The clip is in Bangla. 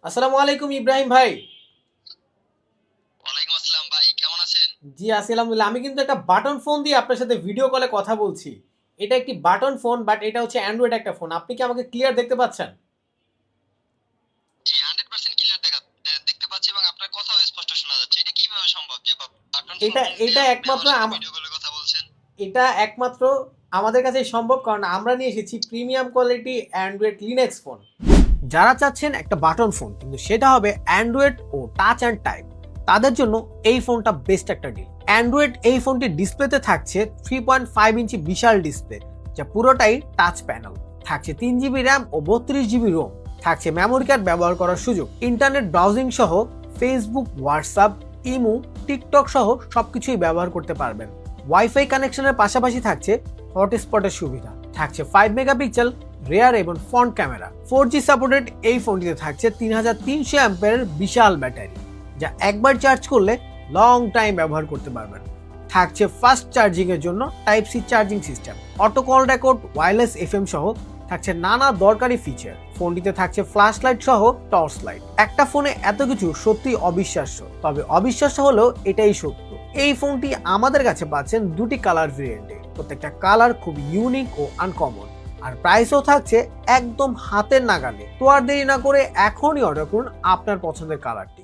আসসালামু আলাইকুম ইব্রাহিম ভাই। ওয়ালাইকুম আসসালাম ভাই, কেমন আছেন? জি আছি আলহামদুলিল্লাহ। আমি কিন্তু একটা বাটন ফোন দিয়ে আপনার সাথে ভিডিও কলে কথা বলছি। এটা একটি বাটন ফোন বাট এটা হচ্ছে অ্যান্ড্রয়েড একটা ফোন। আপনি কি আমাকে ক্লিয়ার দেখতে পাচ্ছেন? জি, 100% ক্লিয়ার দেখতে পাচ্ছি এবং আপনার কথাও স্পষ্ট শোনা যাচ্ছে। এটা কিভাবে সম্ভব যে বাটন ফোন এটা দিয়ে এটা আপনি একমাত্র আমার সাথে ভিডিও কলে কথা বলছেন? এটা একমাত্র আমাদের কাছেই সম্ভব কারণ আমরা নিয়ে এসেছি premium quality Android Linux phone. যারা চাচ্ছেন একটা বাটন ফোন কিন্তু সেটা হবে অ্যান্ড্রয়েড ও টাচ অ্যান্ড টাইপ, তাদের জন্য এই ফোনটা বেস্ট একটা ডিল। অ্যান্ড্রয়েড এই ফোনটির ডিসপ্লেতে থাকছে 3.5 ইঞ্চি বিশাল ডিসপ্লে, যা পুরোটাই টাচ প্যানেল। থাকছে 3 জিবি র্যাম ও 32 জিবি রোম। থাকছে মেমোরি কার্ড ব্যবহার করার সুযোগ। ইন্টারনেট ব্রাউজিং সহ ফেসবুক, হোয়াটসঅ্যাপ, ইমো, টিকটক সহ সবকিছুই ব্যবহার করতে পারবেন। ওয়াইফাই কানেকশনের পাশাপাশি থাকছে হটস্পটের সুবিধা। থাকছে 5 মেগাপিক্সেল রেয়ার এবং ফ্রন্ট ক্যামেরা। 4G সাপোর্টেড এই ফোনটিতে থাকছে 3300 অ্যাম্পিয়ারের বিশাল ব্যাটারি, যা একবার চার্জ করলে লং টাইম ব্যবহার করতে পারবেন। থাকছে ফাস্ট চার্জিং এর জন্য type C charging system, auto call record, wireless FM সহ থাকছে নানা দরকারি ফিচার। ফোনটিতে থাকছে ফ্ল্যাশ লাইট সহ টর্চ লাইট। একটা ফোনে এত কিছু সত্যি অবিশ্বাস্য, তবে অবিশ্বাস্য হলেও এটাই সত্য। এই ফোনটি আমাদের কাছে পাচ্ছেন দুটি কালার ভেরিয়েন্টে, প্রত্যেকটা কালার খুব ইউনিক ও আনকমন। আর প্রাইসও থাকছে একদম হাতের নাগালে। তো আর দেরি না করে এখনই অর্ডার করুন আপনার পছন্দের কালারটি।